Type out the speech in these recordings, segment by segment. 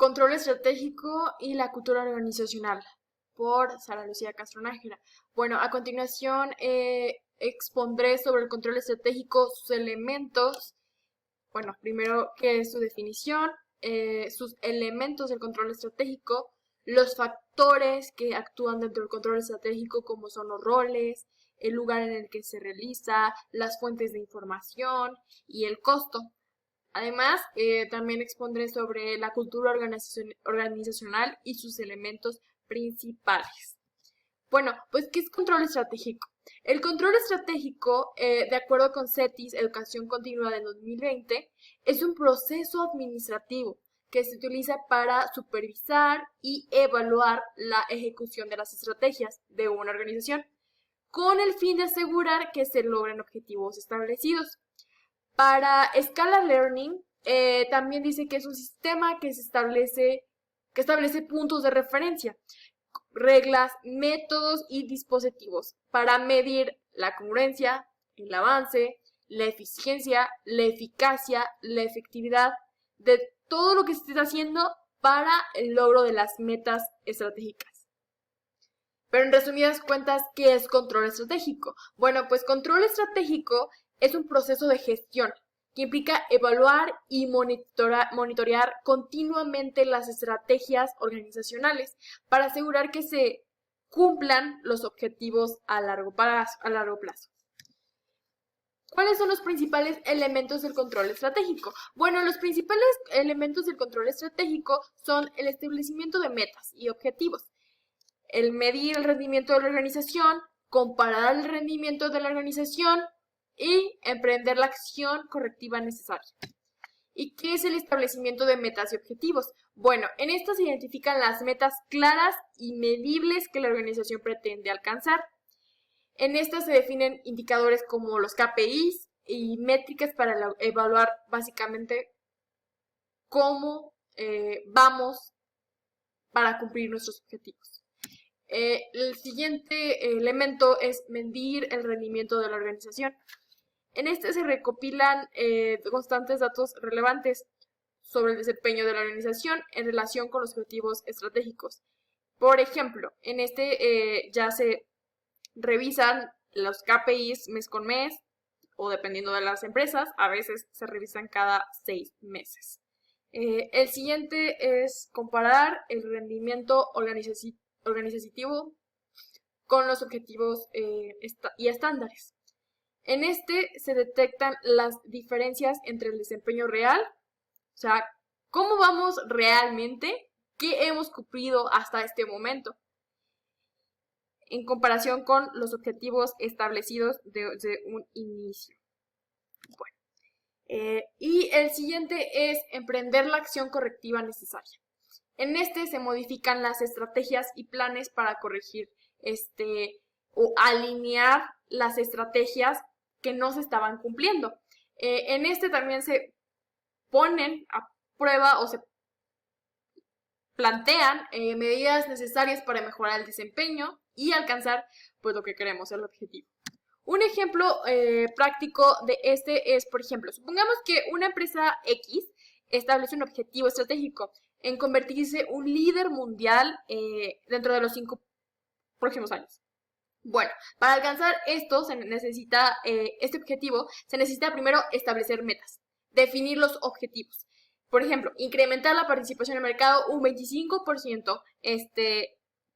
Control estratégico y la cultura organizacional, por Sara Lucía Castro Nájera. Bueno, a continuación expondré sobre el control estratégico, sus elementos. Bueno, primero, ¿qué es su definición? Sus elementos del control estratégico, los factores que actúan dentro del control estratégico, como son los roles, el lugar en el que se realiza, las fuentes de información y el costo. Además, también expondré sobre la cultura organizacional y sus elementos principales. Bueno, pues, ¿qué es control estratégico? El control estratégico, de acuerdo con CETIS, Educación Continua de 2020, es un proceso administrativo que se utiliza para supervisar y evaluar la ejecución de las estrategias de una organización, con el fin de asegurar que se logren objetivos establecidos. Para Scala Learning, también dice que es un sistema que establece puntos de referencia, reglas, métodos y dispositivos para medir la congruencia, el avance, la eficiencia, la eficacia, la efectividad de todo lo que se está haciendo para el logro de las metas estratégicas. Pero en resumidas cuentas, ¿qué es control estratégico? Bueno, pues control estratégico es un proceso de gestión que implica evaluar y monitorear continuamente las estrategias organizacionales para asegurar que se cumplan los objetivos a largo plazo. ¿Cuáles son los principales elementos del control estratégico? Bueno, los principales elementos del control estratégico son el establecimiento de metas y objetivos, el medir el rendimiento de la organización, comparar el rendimiento de la organización y emprender la acción correctiva necesaria. ¿Y qué es el establecimiento de metas y objetivos? Bueno, en esto se identifican las metas claras y medibles que la organización pretende alcanzar. En estas se definen indicadores como los KPIs y métricas para evaluar básicamente cómo vamos para cumplir nuestros objetivos. El siguiente elemento es medir el rendimiento de la organización. En este se recopilan constantes datos relevantes sobre el desempeño de la organización en relación con los objetivos estratégicos. Por ejemplo, en este ya se revisan los KPIs mes con mes, o dependiendo de las empresas, a veces se revisan cada 6 meses. El siguiente es comparar el rendimiento organizativo con los objetivos y estándares. En este se detectan las diferencias entre el desempeño real, o sea, cómo vamos realmente, qué hemos cumplido hasta este momento, en comparación con los objetivos establecidos desde un inicio. Bueno, y el siguiente es emprender la acción correctiva necesaria. En este se modifican las estrategias y planes para corregir o alinear las estrategias que no se estaban cumpliendo. En este también se ponen a prueba o se plantean medidas necesarias para mejorar el desempeño y alcanzar pues lo que queremos, el objetivo. Un ejemplo práctico de este es, por ejemplo, supongamos que una empresa X establece un objetivo estratégico en convertirse un líder mundial dentro de los 5 próximos años. Bueno, para alcanzar esto se necesita, este objetivo, se necesita primero establecer metas, definir los objetivos. Por ejemplo, incrementar la participación en el mercado un 25%,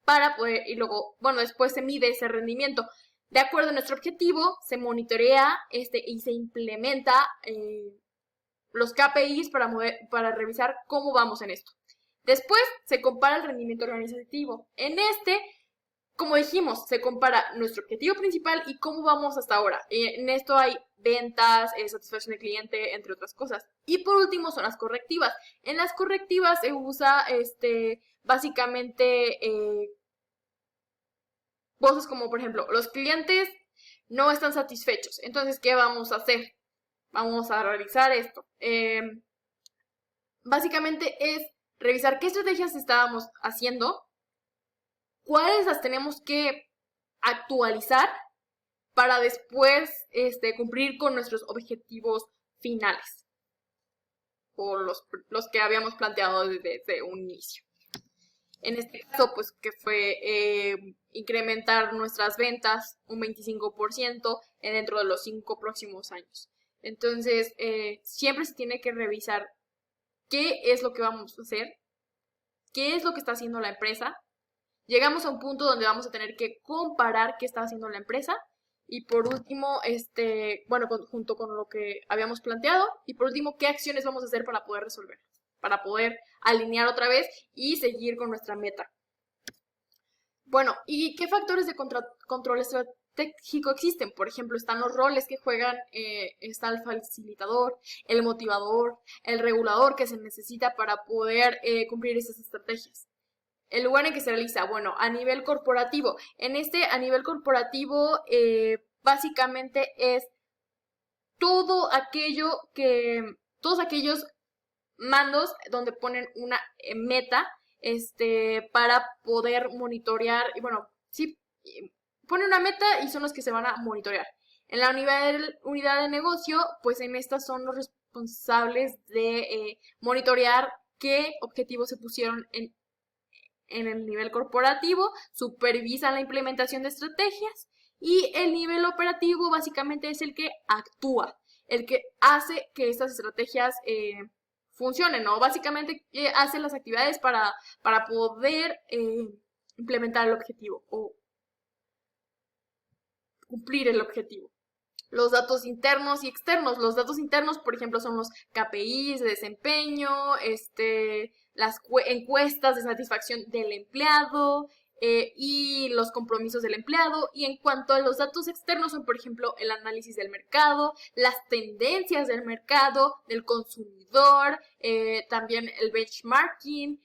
para poder, y luego, bueno, después se mide ese rendimiento. De acuerdo a nuestro objetivo, se monitorea y se implementa los KPIs para revisar cómo vamos en esto. Después se compara el rendimiento organizativo. En como dijimos, se compara nuestro objetivo principal y cómo vamos hasta ahora. En esto hay ventas, satisfacción del cliente, entre otras cosas. Y por último son las correctivas. En las correctivas se usa básicamente cosas como, por ejemplo, los clientes no están satisfechos. Entonces, ¿qué vamos a hacer? Vamos a realizar esto. Básicamente es revisar qué estrategias estábamos haciendo, cuáles las tenemos que actualizar para después cumplir con nuestros objetivos finales. o los que habíamos planteado desde un inicio. En este caso, pues que fue incrementar nuestras ventas un 25% dentro de los 5 próximos años. Entonces, siempre se tiene que revisar qué es lo que vamos a hacer, qué es lo que está haciendo la empresa. Llegamos a un punto donde vamos a tener que comparar qué está haciendo la empresa. Y por último, junto con lo que habíamos planteado. Y por último, qué acciones vamos a hacer para poder resolver, para poder alinear otra vez y seguir con nuestra meta. Bueno, ¿y qué factores de control estratégico existen? Por ejemplo, están los roles que juegan, está el facilitador, el motivador, el regulador que se necesita para poder cumplir esas estrategias. El lugar en que se realiza, bueno, a nivel corporativo. A nivel corporativo, básicamente es todos aquellos mandos donde ponen una meta, para poder monitorear, y bueno, sí, ponen una meta y son los que se van a monitorear. En la unidad de negocio, pues en estas son los responsables de monitorear qué objetivos se pusieron en el nivel corporativo, supervisan la implementación de estrategias, y el nivel operativo básicamente es el que actúa, el que hace que estas estrategias funcionen, ¿no? Básicamente hace las actividades para poder implementar el objetivo o cumplir el objetivo. Los datos internos y externos. Los datos internos, por ejemplo, son los KPIs de desempeño, las encuestas de satisfacción del empleado y los compromisos del empleado. Y en cuanto a los datos externos, son, por ejemplo, el análisis del mercado, las tendencias del mercado, del consumidor, también el benchmarking,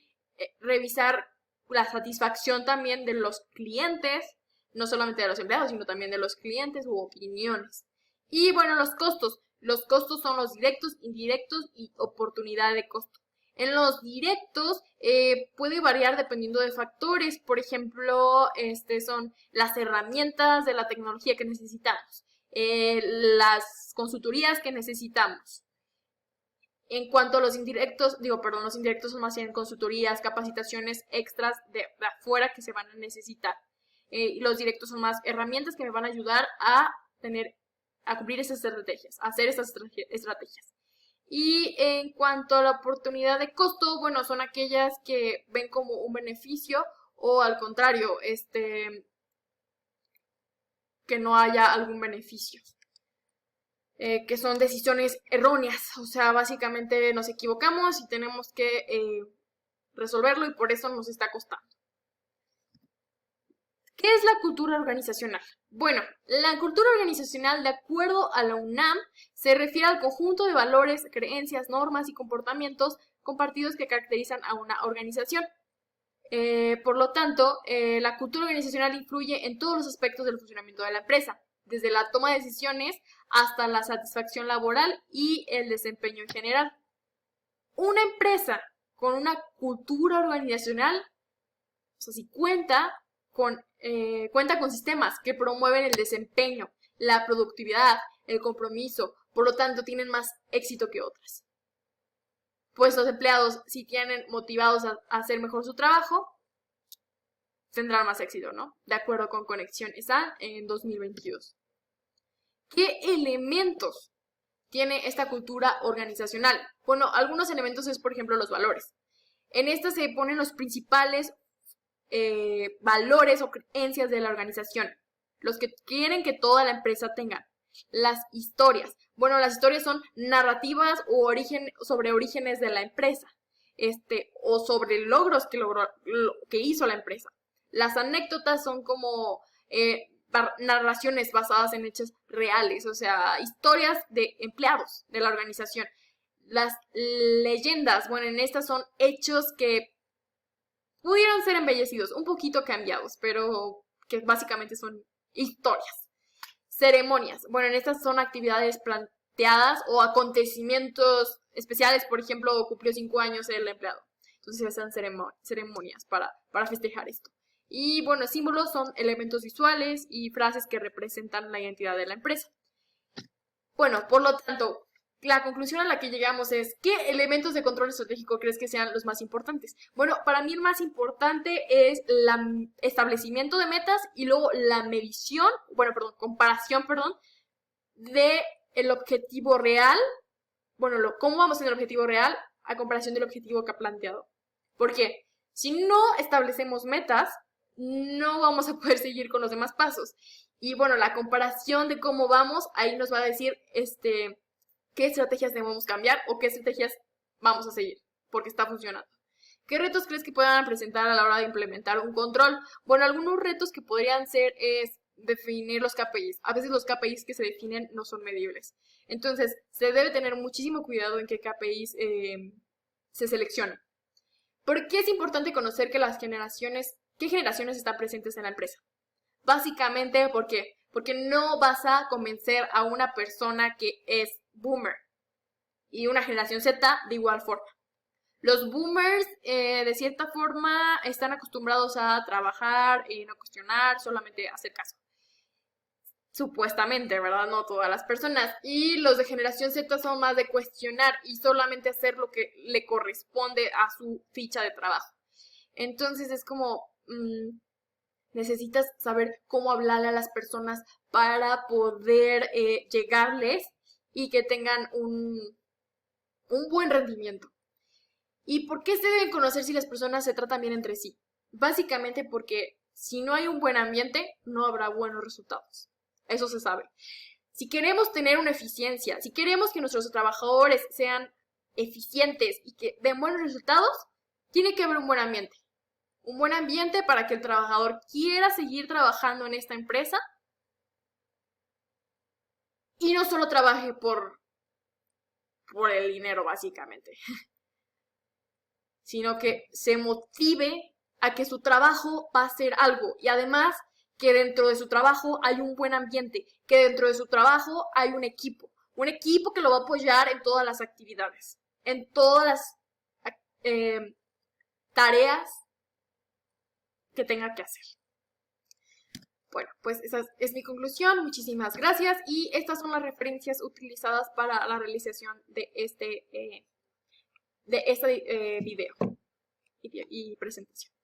revisar la satisfacción también de los clientes, no solamente de los empleados, sino también de los clientes u opiniones. Y bueno, los costos. Los costos son los directos, indirectos y oportunidad de costo. En los directos puede variar dependiendo de factores. Por ejemplo, son las herramientas de la tecnología que necesitamos, las consultorías que necesitamos. En cuanto a los indirectos, los indirectos son más bien consultorías, capacitaciones extras de afuera que se van a necesitar. Y los directos son más herramientas que me van a ayudar a cumplir esas estrategias, a hacer estas estrategias. Y en cuanto a la oportunidad de costo, bueno, son aquellas que ven como un beneficio o al contrario, que no haya algún beneficio. Que son decisiones erróneas, o sea, básicamente nos equivocamos y tenemos que resolverlo y por eso nos está costando. ¿Qué es la cultura organizacional? Bueno, la cultura organizacional, de acuerdo a la UNAM, se refiere al conjunto de valores, creencias, normas y comportamientos compartidos que caracterizan a una organización. Por lo tanto, la cultura organizacional influye en todos los aspectos del funcionamiento de la empresa, desde la toma de decisiones hasta la satisfacción laboral y el desempeño en general. Una empresa con una cultura organizacional, o sea, si cuenta con sistemas que promueven el desempeño, la productividad, el compromiso, por lo tanto tienen más éxito que otras. Pues los empleados, si tienen motivados a hacer mejor su trabajo, tendrán más éxito, ¿no? De acuerdo con Conexión ESAN en 2022. ¿Qué elementos tiene esta cultura organizacional? Bueno, algunos elementos es, por ejemplo, los valores. En esta se ponen los principales valores o creencias de la organización, los que quieren que toda la empresa tenga. Las historias. Bueno, las historias son narrativas o sobre orígenes de la empresa, o sobre logros que hizo la empresa. Las anécdotas son como narraciones basadas en hechos reales, o sea, historias de empleados de la organización. Las leyendas, bueno, en estas son hechos que pudieron ser embellecidos, un poquito cambiados, pero que básicamente son historias. Ceremonias, bueno, en estas son actividades planteadas o acontecimientos especiales, por ejemplo, cumplió 5 años el empleado, entonces se hacen ceremonias para festejar esto. Y bueno, símbolos son elementos visuales y frases que representan la identidad de la empresa. Bueno, por lo tanto, la conclusión a la que llegamos es, ¿qué elementos de control estratégico crees que sean los más importantes? Bueno, para mí el más importante es el establecimiento de metas y luego la medición, comparación, de el objetivo real, cómo vamos en el objetivo real a comparación del objetivo que ha planteado. ¿Por qué? Si no establecemos metas, no vamos a poder seguir con los demás pasos. Y bueno, la comparación de cómo vamos, ahí nos va a decir, qué estrategias debemos cambiar o qué estrategias vamos a seguir, porque está funcionando. ¿Qué retos crees que puedan presentar a la hora de implementar un control? Bueno, algunos retos que podrían ser es definir los KPIs. A veces los KPIs que se definen no son medibles. Entonces, se debe tener muchísimo cuidado en qué KPIs se seleccionan. ¿Por qué es importante conocer qué generaciones están presentes en la empresa? Básicamente, ¿por qué? Porque no vas a convencer a una persona que es boomer y una generación Z de igual forma. Los boomers, de cierta forma, están acostumbrados a trabajar, no cuestionar, solamente hacer caso. Supuestamente, ¿verdad? No todas las personas. Y los de generación Z son más de cuestionar y solamente hacer lo que le corresponde a su ficha de trabajo. Entonces es como, necesitas saber cómo hablarle a las personas para poder llegarles y que tengan un buen rendimiento. ¿Y por qué se deben conocer si las personas se tratan bien entre sí? Básicamente porque si no hay un buen ambiente, no habrá buenos resultados. Eso se sabe. Si queremos tener una eficiencia, si queremos que nuestros trabajadores sean eficientes y que den buenos resultados, tiene que haber un buen ambiente. Un buen ambiente para que el trabajador quiera seguir trabajando en esta empresa y no solo trabaje por el dinero, básicamente, sino que se motive a que su trabajo va a ser algo y además que dentro de su trabajo hay un buen ambiente, que dentro de su trabajo hay un equipo que lo va a apoyar en todas las actividades, en todas las tareas que tenga que hacer. Bueno, pues esa es mi conclusión. Muchísimas gracias y estas son las referencias utilizadas para la realización de este video y presentación.